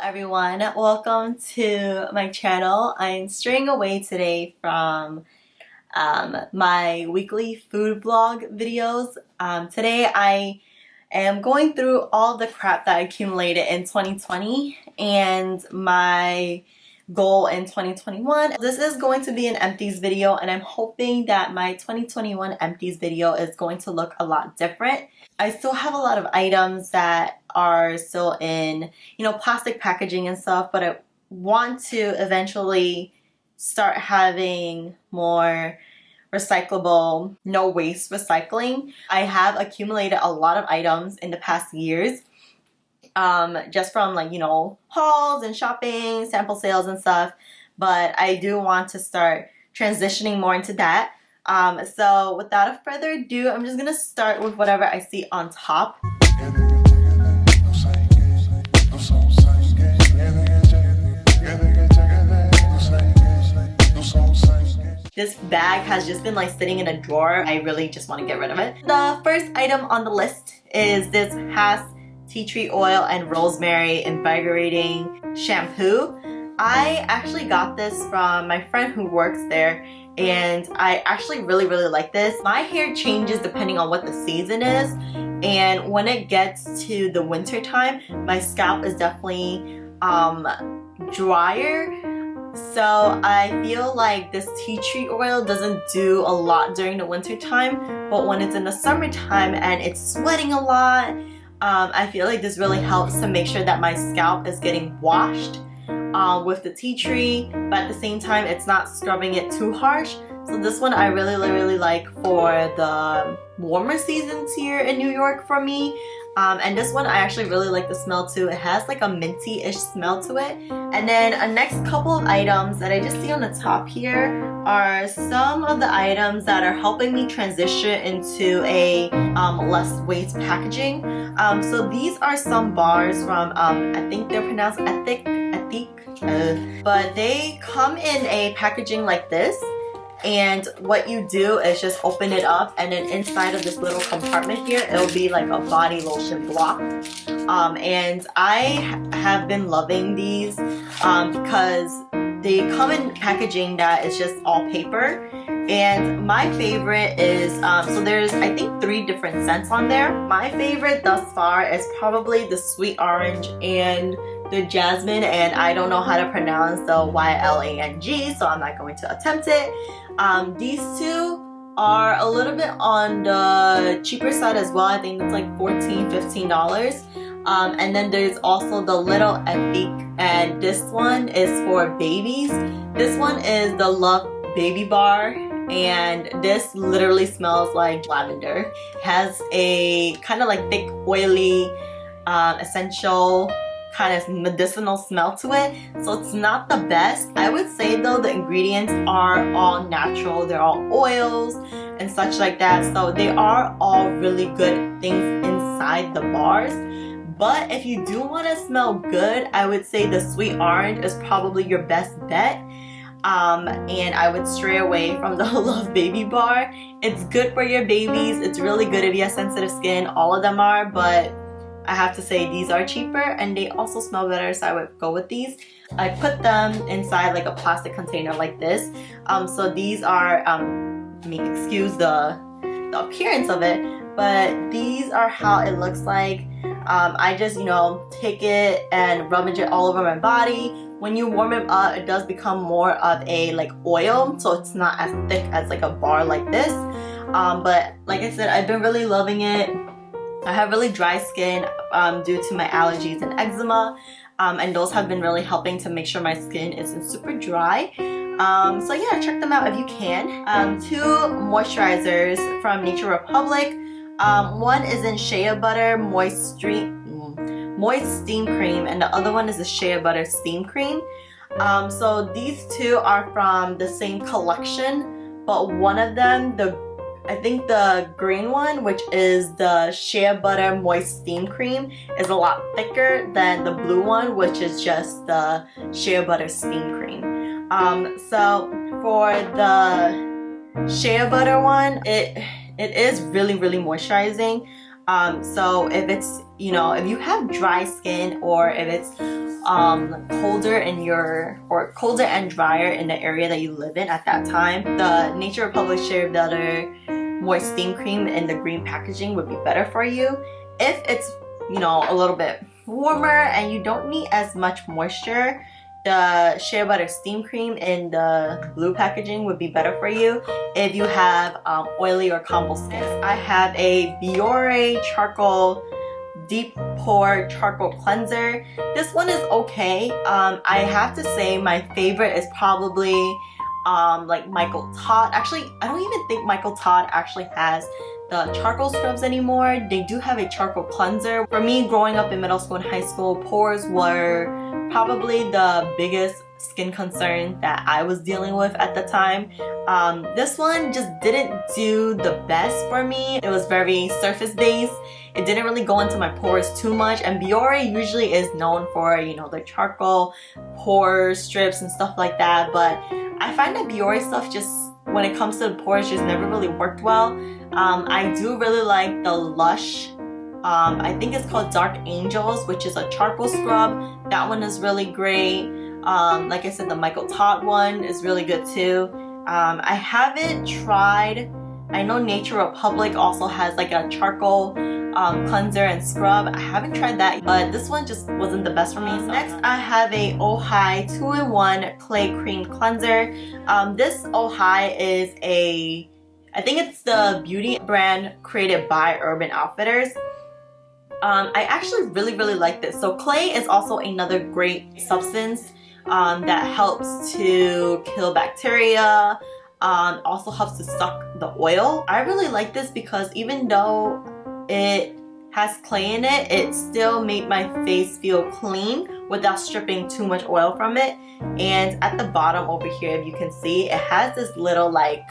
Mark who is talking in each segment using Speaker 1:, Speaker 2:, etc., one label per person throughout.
Speaker 1: everyone, welcome to my channel. I'm straying away today from my weekly food vlog videos. Today I am going through all the crap that I accumulated in 2020 and my goal in 2021. This is going to be an empties video, and I'm hoping that my 2021 empties video is going to look a lot different. I still have a lot of items that are still in, plastic packaging and stuff, but I want to eventually start having more recyclable, no waste recycling. I have accumulated a lot of items in the past years, just from hauls and shopping, sample sales and stuff, but I do want to start transitioning more into that. So without further ado, I'm just gonna start with whatever I see on top. This bag has just been sitting in a drawer. I really just want to get rid of it. The first item on the list is this Hask tea tree oil and rosemary invigorating shampoo. I actually got this from my friend who works there, and I actually really like this. My hair changes depending on what the season is, and when it gets to the winter time, my scalp is definitely drier. So I feel like this tea tree oil doesn't do a lot during the winter time, but when it's in the summertime and it's sweating a lot, I feel like this really helps to make sure that my scalp is getting washed with the tea tree, but at the same time it's not scrubbing it too harsh. So this one I really like for the warmer seasons here in New York for me. And this one I actually really like the smell too. It has a minty-ish smell to it. And then a next couple of items that I just see on the top here are some of the items that are helping me transition into a less waste packaging. So these are some bars from, I think they're pronounced ethique, but they come in a packaging like this. And what you do is just open it up, and then inside of this little compartment here, it'll be like a body lotion block. And I have been loving these because they come in packaging that is just all paper. And my favorite is, so there's I think 3 different scents on there. My favorite thus far is probably the sweet orange and the jasmine, and I don't know how to pronounce the YLANG, so I'm not going to attempt it. These two are a little bit on the cheaper side as well. I think it's like $14-15. And then there's also the little ethique, and this one is for babies. This one is the Love Baby Bar, and this literally smells like lavender. It has a kind of thick, oily, essential kind of medicinal smell to it, so it's not the best. I would say though the ingredients are all natural. They're all oils and such like that, so they are all really good things inside the bars. But if you do want to smell good, I would say the sweet orange is probably your best bet. And I would stray away from the Love Baby Bar. It's good for your babies. It's really good if you have sensitive skin. All of them are, but I have to say these are cheaper and they also smell better, so I would go with these. I put them inside a plastic container like this. So these are, excuse the appearance of it, but these are how it looks like. I just, take it and rummage it all over my body. When you warm it up, it does become more of a oil, so it's not as thick as a bar like this. But like I said, I've been really loving it. I have really dry skin due to my allergies and eczema, and those have been really helping to make sure my skin isn't super dry. So yeah, check them out if you can. 2 moisturizers from Nature Republic. One is in Shea Butter Moist Steam Cream, and the other one is the Shea Butter Steam Cream. So these 2 are from the same collection, but one of them, I think the green one, which is the Shea Butter Moist Steam Cream, is a lot thicker than the blue one, which is just the Shea Butter Steam Cream. So for the Shea Butter one, it is really moisturizing. So if it's you know, if you have dry skin, or if it's colder and drier in the area that you live in at that time, the Nature Republic Shea Butter Moist Steam Cream in the green packaging would be better for you. If it's, you know, a little bit warmer and you don't need as much moisture, the Shea Butter Steam Cream in the blue packaging would be better for you if you have oily or combo skin. I have a Biore Deep Pore Charcoal Cleanser. This one is okay. I have to say my favorite is probably like Michael Todd. Actually, I don't even think Michael Todd actually has the charcoal scrubs anymore. They do have a charcoal cleanser. For me, growing up in middle school and high school, pores were probably the biggest skin concern that I was dealing with at the time. This one just didn't do the best for me. It was very surface based. It didn't really go into my pores too much, and Biore usually is known for, you know, the charcoal pore strips and stuff like that, but I find that Biore stuff just, when it comes to the pores, just never really worked well. I do really like the Lush, I think it's called Dark Angels, which is a charcoal scrub. That one is really great. Like I said, the Michael Todd one is really good too. I haven't tried, I know Nature Republic also has like a charcoal cleanser and scrub. I haven't tried that, but this one just wasn't the best for me. So next I have a ohii 2-in-1 Clay Cream Cleanser. This ohii is I think it's the beauty brand created by Urban Outfitters. I actually really like this. So clay is also another great substance that helps to kill bacteria, also helps to suck the oil. I really like this because even though it has clay in it, it still made my face feel clean without stripping too much oil from it. And at the bottom over here, if you can see, it has this little like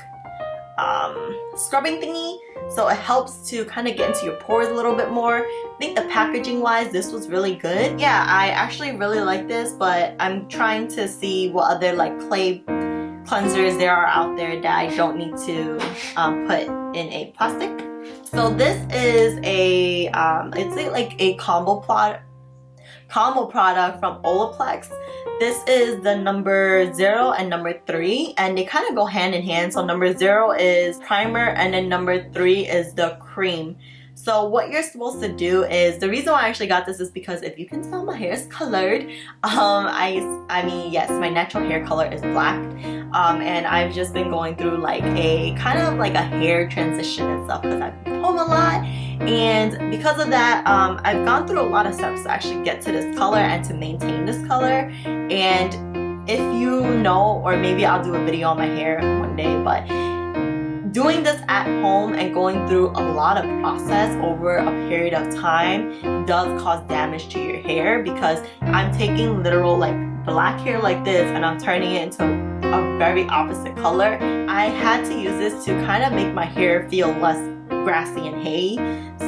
Speaker 1: scrubbing thingy, so it helps to kind of get into your pores a little bit more. I think the packaging wise, this was really good. Yeah, I actually really like this, but I'm trying to see what other like clay cleansers there are out there that I don't need to put in a plastic. So this is a it's like a combo product from Olaplex. This is the number 0 and number 3, and they kind of go hand in hand. So number 0 is primer, and then number 3 is the cream. So what you're supposed to do is, the reason why I actually got this is because if you can tell, my hair is colored. I mean, yes, my natural hair color is black, and I've just been going through like a kind of like a hair transition and stuff because I've been home a lot. And because of that, I've gone through a lot of steps to actually get to this color and to maintain this color. And if you know, or maybe I'll do a video on my hair one day, but doing this at home and going through a lot of process over a period of time does cause damage to your hair, because I'm taking literal like black hair like this and I'm turning it into a very opposite color. I had to use this to kind of make my hair feel less grassy and hay.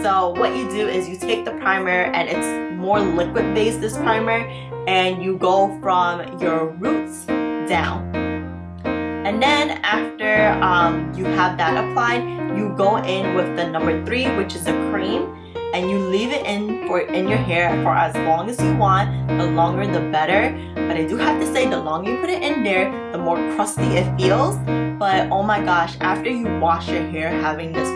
Speaker 1: So what you do is you take the primer, and it's more liquid based, this primer, and you go from your roots down. And then after you have that applied, you go in with the number 3, which is a cream, and you leave it in your hair for as long as you want. The longer the better, but I do have to say, the longer you put it in there, the more crusty it feels. But oh my gosh, after you wash your hair having this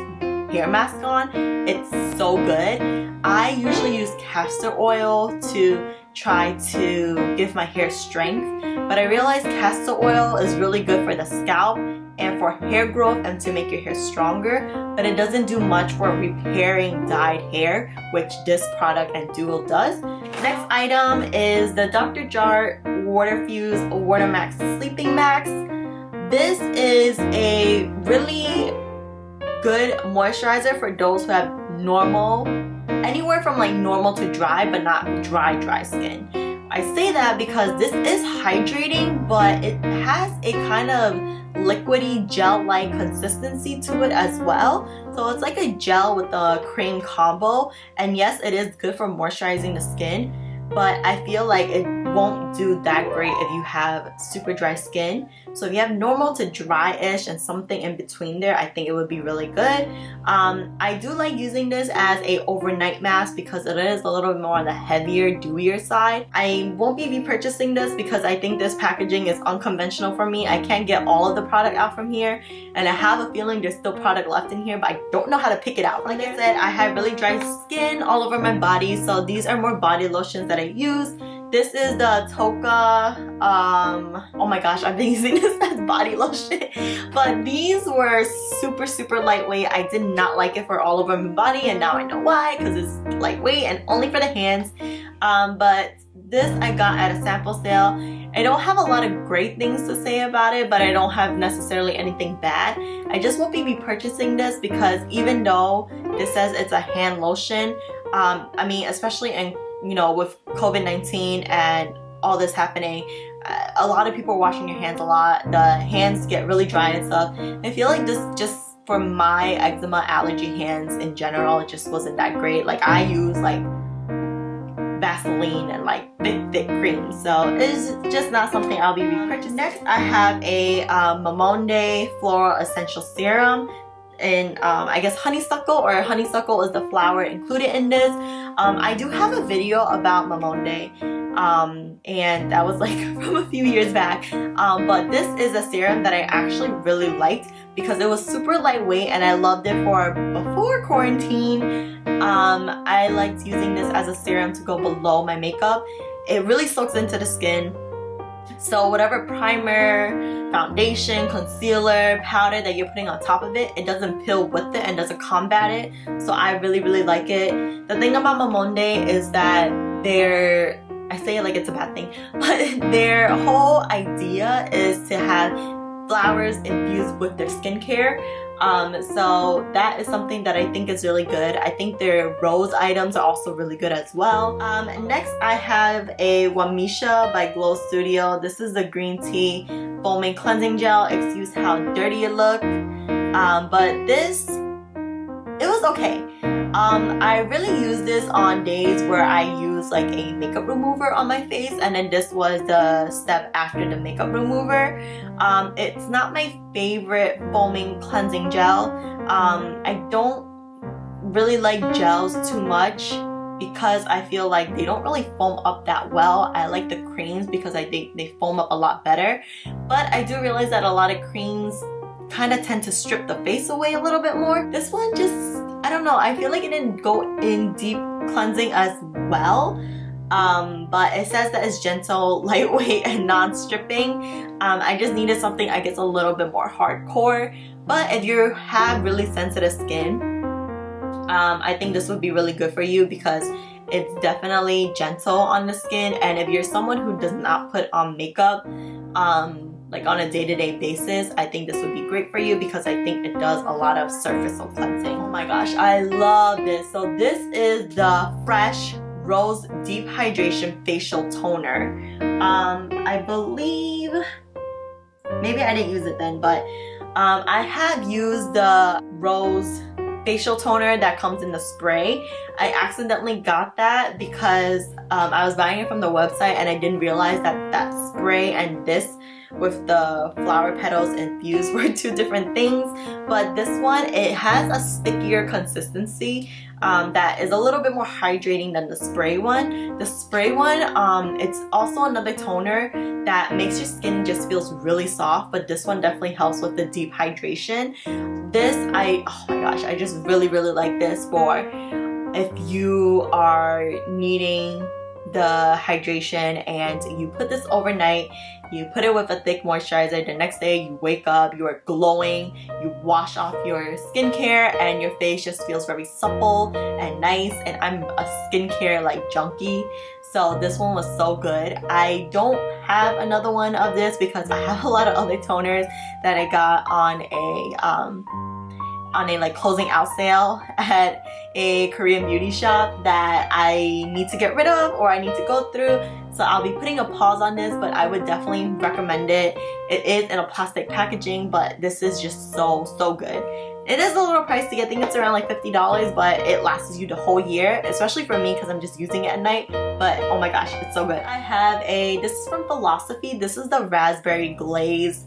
Speaker 1: hair mask on, it's so good. I usually use castor oil to try to give my hair strength, but I realized castor oil is really good for the scalp and for hair growth and to make your hair stronger, but it doesn't do much for repairing dyed hair, which this product and duo does. Next item is the Dr. Jart Water Fuse Water Max Sleeping Max. This is a really good moisturizer for those who have normal, anywhere from like normal to dry, but not dry skin. I say that because this is hydrating, but it has a kind of liquidy gel-like consistency to it as well. So it's like a gel with a cream combo, and yes, it is good for moisturizing the skin, but I feel like it won't do that great if you have super dry skin. So if you have normal to dry-ish and something in between there, I think it would be really good. I do like using this as a overnight mask because it is a little bit more on the heavier, dewier side. I won't be repurchasing this because I think this packaging is unconventional for me. I can't get all of the product out from here, and I have a feeling there's still product left in here, but I don't know how to pick it out. Like I said, I have really dry skin all over my body, so these are more body lotions that I use. This is the Tocca, oh my gosh, I've been using this as body lotion, but these were super lightweight. I did not like it for all over my body, and now I know why, because it's lightweight and only for the hands. But this I got at a sample sale. I don't have a lot of great things to say about it, but I don't have necessarily anything bad. I just won't be repurchasing this because even though this says it's a hand lotion, I mean, especially in, you know, with COVID-19 and all this happening, a lot of people are washing your hands a lot. The hands get really dry and stuff. I feel like this just for my eczema allergy hands in general, it just wasn't that great. Like I use like Vaseline and like thick cream, so it's just not something I'll be repurchasing. Next I have a Mamonde Floral Essential Serum in I guess honeysuckle, or honeysuckle is the flower included in this. I do have a video about Mamonde, and that was like from a few years back, but this is a serum that I actually really liked because it was super lightweight and I loved it for before quarantine. I liked using this as a serum to go below my makeup. It really soaks into the skin. So whatever primer, foundation, concealer, powder that you're putting on top of it, it doesn't peel with it and doesn't combat it. So I really like it. The thing about Mamonde is that I say it like it's a bad thing, but their whole idea is to have flowers infused with their skincare. So that is something that I think is really good. I think their rose items are also really good as well. Next I have a Whamisa by Glow Studio. This is the green tea foaming cleansing gel. Excuse how dirty it looked, but this, it was okay. I really use this on days where I use like a makeup remover on my face, and then this was the step after the makeup remover. It's not my favorite foaming cleansing gel. I don't really like gels too much because I feel like they don't really foam up that well. I like the creams because I think they foam up a lot better, but I do realize that a lot of creams kind of tend to strip the face away a little bit more. This one just, I don't know, I feel like it didn't go in deep cleansing as well, but it says that it's gentle, lightweight, and non-stripping. I just needed something I guess a little bit more hardcore, but if you have really sensitive skin, I think this would be really good for you because it's definitely gentle on the skin, and if you're someone who does not put on makeup like on a day-to-day basis, I think this would be great for you because I think it does a lot of surface cleansing. Oh my gosh, I love this. So this is the Fresh Rose Deep Hydration Facial Toner. I believe, maybe I didn't use it then, but I have used the Rose facial toner that comes in the spray. I accidentally got that because I was buying it from the website and I didn't realize that that spray and this with the flower petals infused were two different things. But this one, it has a stickier consistency that is a little bit more hydrating than the spray one. The spray one, it's also another toner that makes your skin just feels really soft, but this one definitely helps with the deep hydration. This, oh my gosh, I just really like this for if you are needing the hydration and you put this overnight, you put it with a thick moisturizer, the next day you wake up, you are glowing, you wash off your skincare and your face just feels very supple and nice. And I'm a skincare like junkie, so this one was so good. I don't have another one of this because I have a lot of other toners that I got on a like closing out sale at a Korean beauty shop that I need to get rid of or I need to go through. So I'll be putting a pause on this, but I would definitely recommend it. It is in a plastic packaging, but this is just so good. It is a little pricey. I think it's around like $50, but it lasts you the whole year, especially for me because I'm just using it at night. But oh my gosh, it's so good. I have this is from Philosophy. This is the Raspberry Glazed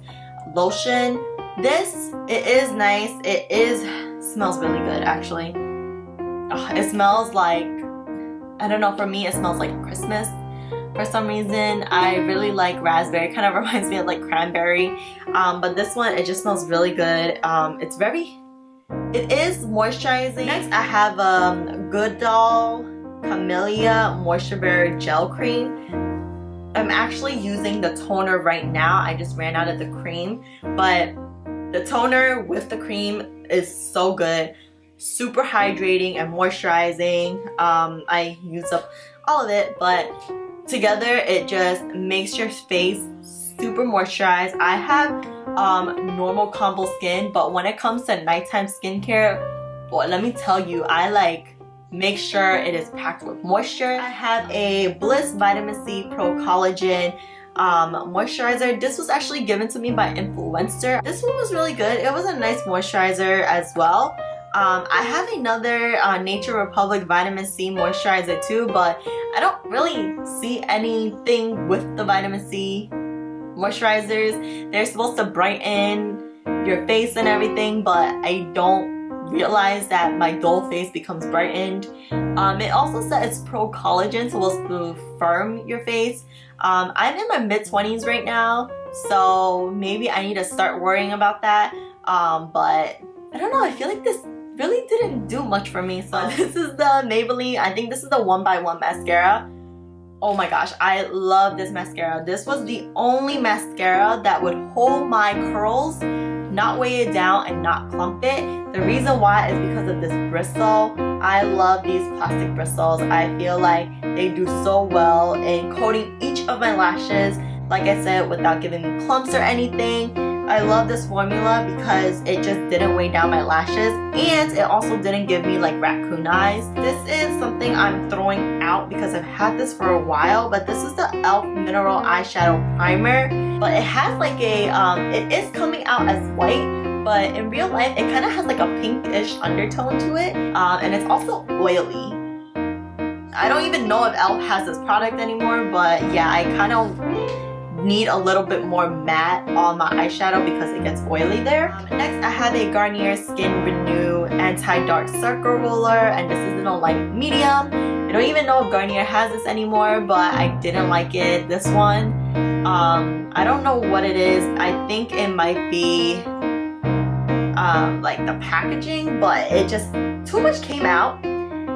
Speaker 1: lotion. It is nice. Smells really good actually. It smells like, I don't know, for me it smells like Christmas. For some reason, I really like raspberry. It kind of reminds me of like cranberry. But this one, it just smells really good. It is moisturizing. Next, I have Good Doll Camellia Moisture Bear Gel Cream. I'm actually using the toner right now. I just ran out of the cream. But the toner with the cream is so good. Super hydrating and moisturizing. I use up all of it, but together it just makes your face super moisturized. I have normal combo skin, but when it comes to nighttime skincare, well, let me tell you, I like make sure it is packed with moisture. I have a Bliss Vitamin C Pro Collagen moisturizer. This was actually given to me by Influencer. This one was really good. It was a nice moisturizer as well. I have another Nature Republic Vitamin C moisturizer too, but I don't really see anything with the Vitamin C moisturizers. They're supposed to brighten your face and everything, but I don't realize that my dull face becomes brightened. It also said it's pro collagen, so it's to firm your face. I'm in my mid-20s right now, so maybe I need to start worrying about that. But I don't know, I feel like this really didn't do much for me. So this is the Maybelline, I think this is the 1x1 mascara. Oh my gosh, I love this mascara. This was the only mascara that would hold my curls, not weigh it down and not clump it. The reason why is because of this bristle. I love these plastic bristles. I feel like they do so well in coating each of my lashes, like I said, without giving me clumps or anything. I love this formula because it just didn't weigh down my lashes, and it also didn't give me like raccoon eyes. This is something I'm throwing out because I've had this for a while, but this is the e.l.f. Mineral Eyeshadow Primer. But it has like a, it is coming out as white, but in real life it kind of has like a pinkish undertone to it, and it's also oily. I don't even know if e.l.f. has this product anymore, but yeah, I kind of need a little bit more matte on my eyeshadow because it gets oily there. Next, I have a Garnier Skin Renew Anti-Dark Circle Roller, and this is in a light medium. I don't even know if Garnier has this anymore, but I didn't like it, this one. I don't know what it is. I think it might be like the packaging, but it just, too much came out.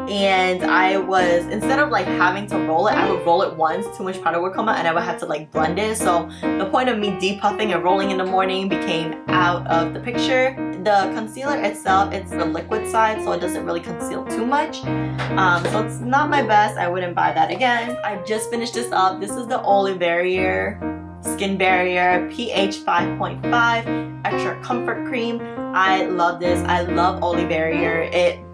Speaker 1: And I was, instead of like having to roll it, I would roll it once, too much powder would come out and I would have to like blend it. So the point of me depuffing and rolling in the morning became out of the picture. The concealer itself, it's the liquid side, so it doesn't really conceal too much. So it's not my best. I wouldn't buy that again. I just finished this up. This is the Olaplex Skin Barrier pH 5.5 Extra Comfort Cream. I love this. I love Olaplex.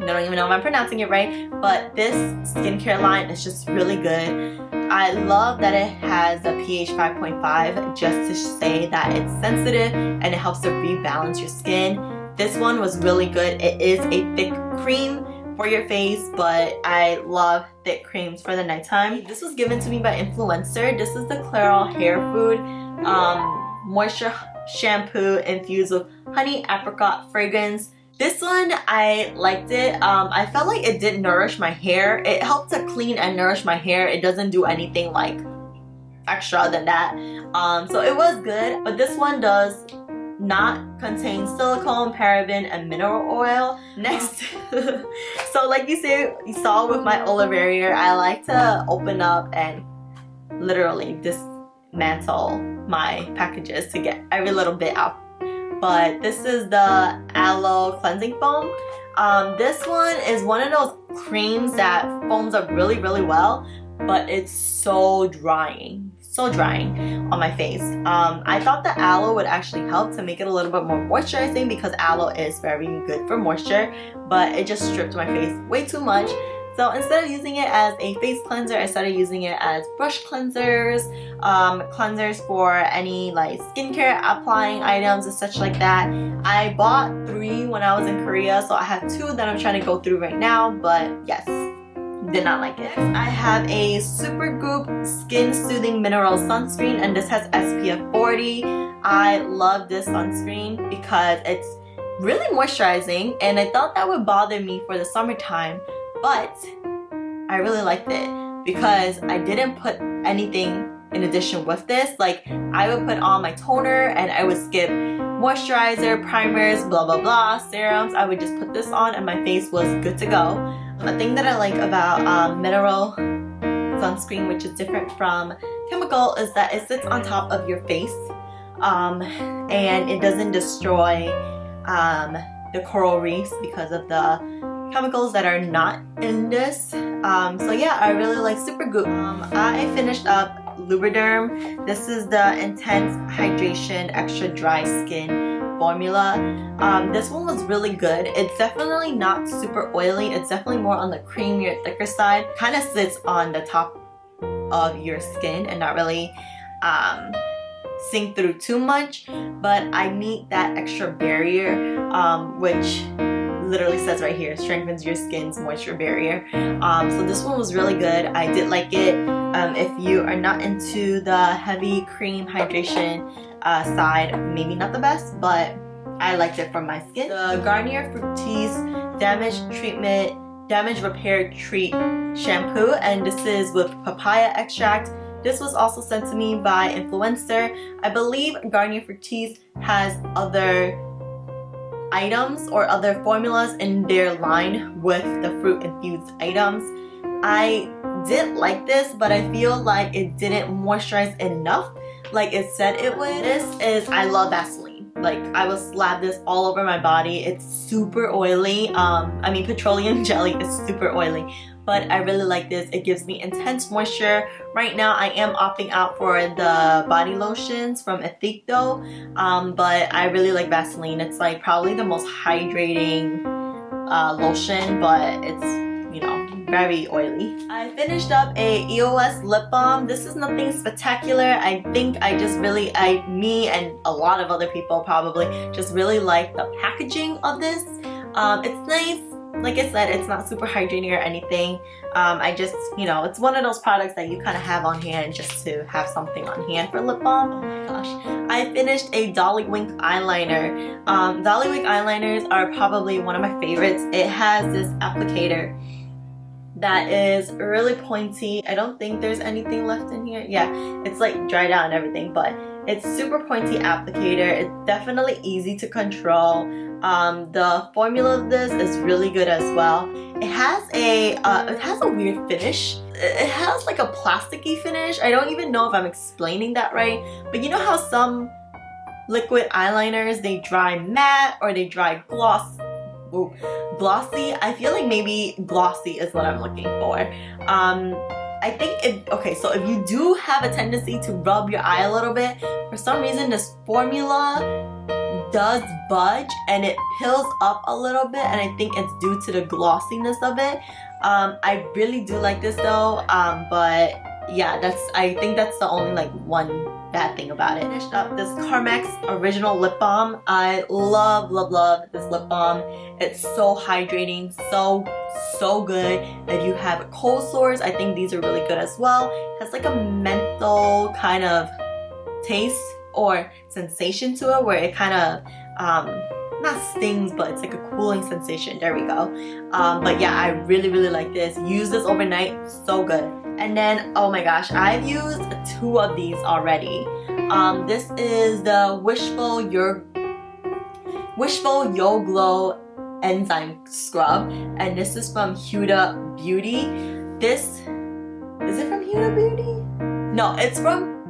Speaker 1: I don't even know if I'm pronouncing it right, but this skincare line is just really good. I love that it has a pH 5.5 just to say that it's sensitive and it helps to rebalance your skin. This one was really good. It is a thick cream for your face, but I love thick creams for the nighttime. This was given to me by Influencer. This is the Floral Hair Food Moisture Shampoo infused with honey apricot fragrance. This one, I liked it. I felt like it did nourish my hair. It helped to clean and nourish my hair. It doesn't do anything like extra than that. So it was good, but this one does not contain silicone, paraben, and mineral oil. Next, so like you saw with my Olaplex, I like to open up and literally dismantle my packages to get every little bit out. But this is the Aloe Cleansing Foam. This one is one of those creams that foams up really, really well, but it's so drying on my face. I thought the aloe would actually help to make it a little bit more moisturizing because aloe is very good for moisture, but it just stripped my face way too much. So instead of using it as a face cleanser, I started using it as brush cleansers, cleansers for any like skincare applying items and such like that. I bought 3 when I was in Korea, so I have 2 that I'm trying to go through right now, but yes, did not like it. Next, I have a Supergoop Skin Soothing Mineral Sunscreen, and this has SPF 40. I love this sunscreen because it's really moisturizing, and I thought that would bother me for the summertime, but I really liked it because I didn't put anything in addition with this. Like, I would put on my toner and I would skip moisturizer, primers, blah blah blah, serums. I would just put this on and my face was good to go. A thing that I like about mineral sunscreen, which is different from chemical, is that it sits on top of your face, and it doesn't destroy the coral reefs because of the chemicals that are not in this. So yeah, I really like Supergoop. I finished up Lubriderm. This is the Intense Hydration Extra Dry Skin formula. This one was really good. It's definitely not super oily. It's definitely more on the creamier, thicker side. Kind of sits on the top of your skin and not really sink through too much, but I need that extra barrier, which literally says right here, strengthens your skin's moisture barrier. So this one was really good. I did like it. If you are not into the heavy cream hydration side, maybe not the best, but I liked it for my skin. The Garnier Fructis Damage Repair Treat Shampoo, and this is with papaya extract. This was also sent to me by influencer. I believe Garnier Fructis has other items or other formulas in their line with the fruit infused items. I did like this, but I feel like it didn't moisturize enough like it said it would. This is, I love Vaseline. Like, I will slap this all over my body. It's super oily. I mean, petroleum jelly is super oily, but I really like this. It gives me intense moisture. Right now I am opting out for the body lotions from Ethique though, but I really like Vaseline. It's like probably the most hydrating lotion, but it's, you know, very oily. I finished up a EOS Lip Balm. This is nothing spectacular. I think I just really, me and a lot of other people probably just really like the packaging of this. It's nice. Like I said, it's not super hydrating or anything. I just, you know, it's one of those products that you kind of have on hand just to have something on hand for lip balm. Oh my gosh. I finished a Dolly Wink eyeliner. Dolly Wink eyeliners are probably one of my favorites. It has this applicator that is really pointy. I don't think there's anything left in here. Yeah, it's like dried out and everything, but it's super pointy applicator. It's definitely easy to control. The formula of this is really good as well. It has a weird finish. It has like a plasticky finish. I don't even know if I'm explaining that right, but you know how some liquid eyeliners, they dry matte or they dry glossy? I feel like maybe glossy is what I'm looking for. I think so if you do have a tendency to rub your eye a little bit, for some reason this formula does budge and it pills up a little bit, and I think it's due to the glossiness of it. I really do like this though, but yeah, I think that's the only like one bad thing about it. Finished up this Carmex Original Lip Balm. I love this lip balm. It's so hydrating, so good. If you have cold sores, I think these are really good as well. It has like a menthol kind of taste or sensation to it, where it kind of not stings, but it's like a cooling sensation. There we go. But yeah, I really like this. Use this overnight, so good. And then, oh my gosh, I've used 2 of these already. This is the Wishful Yo Glow Enzyme Scrub, and this is from Huda Beauty. This, is it from Huda Beauty? No, it's from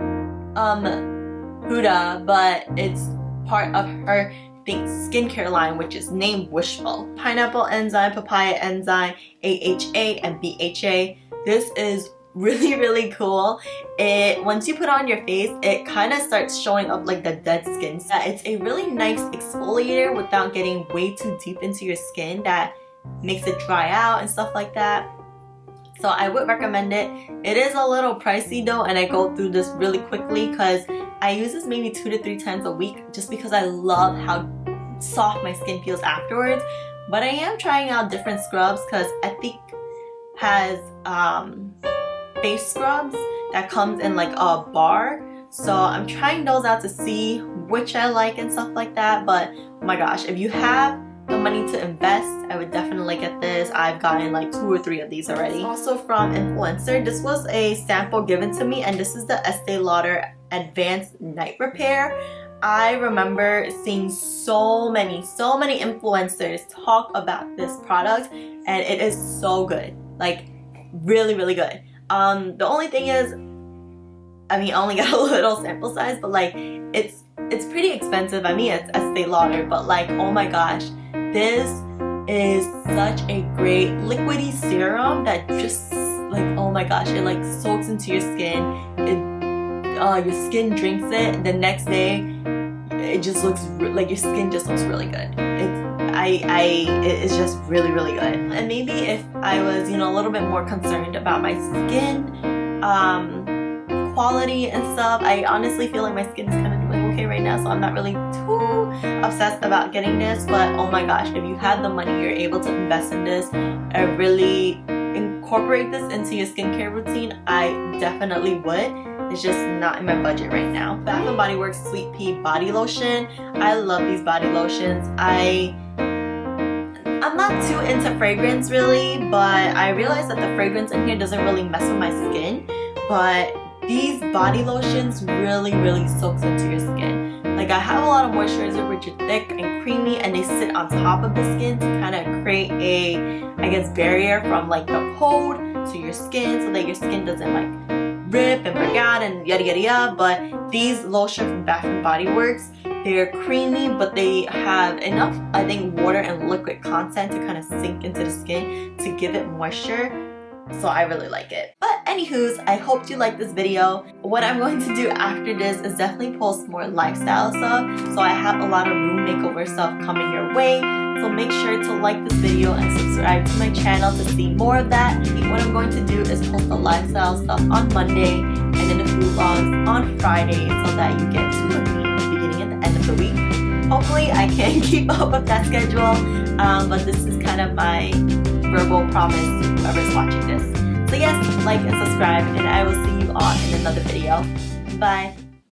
Speaker 1: Huda, but it's part of her skincare line, which is named Wishful. Pineapple enzyme, papaya enzyme, AHA and BHA. This is really cool. Once you put it on your face, it kind of starts showing up like the dead skin. It's a really nice exfoliator without getting way too deep into your skin that makes it dry out and stuff like that. So I would recommend it. It is a little pricey though, and I go through this really quickly because I use this maybe 2 to 3 times a week just because I love how soft my skin feels afterwards. But I am trying out different scrubs because ethique has face scrubs that comes in like a bar. So I'm trying those out to see which I like and stuff like that. But oh my gosh, if you have the money to invest, I would definitely get this. I've gotten like 2 or 3 of these already. Also from Influencer, this was a sample given to me, and this is the Estee Lauder Advanced Night Repair. I remember seeing so many influencers talk about this product, and it is so good. Like really good. The only thing is, I mean, I only got a little sample size, but like it's pretty expensive. I mean, it's Estee Lauder, but like, oh my gosh, this is such a great liquidy serum that just like, oh my gosh, it like soaks into your skin. Your skin drinks it. The next day, it just looks like your skin just looks really good. It's just really good. And maybe if I was, you know, a little bit more concerned about my skin quality and stuff, I honestly feel like my skin is kind of doing okay right now, so I'm not really too obsessed about getting this. But oh my gosh, if you have the money, you're able to invest in this and really incorporate this into your skincare routine, I definitely would. It's just not in my budget right now. Bath & Body Works Sweet Pea Body Lotion. I love these body lotions. I'm not too into fragrance really, but I realized that the fragrance in here doesn't really mess with my skin. But these body lotions really soaks into your skin. Like I have a lot of moisturizer which are thick and creamy, and they sit on top of the skin to kind of create a, I guess, barrier from like the cold to your skin, so that your skin doesn't like rip and break out and yada. But these lotions from Bath & Body Works, they're creamy, but they have enough, I think, water and liquid content to kind of sink into the skin to give it moisture. So I really like it. But anywho's, I hope you liked this video. What I'm going to do after this is definitely post more lifestyle stuff. So I have a lot of room makeover stuff coming your way. So make sure to like this video and subscribe to my channel to see more of that. What I'm going to do is post the lifestyle stuff on Monday and then the food vlogs on Friday, so that you get 2 of me at the beginning and the end of the week. Hopefully I can keep up with that schedule. But this is kind of my verbal promise to whoever's watching this. So yes, like and subscribe, and I will see you all in another video. Bye!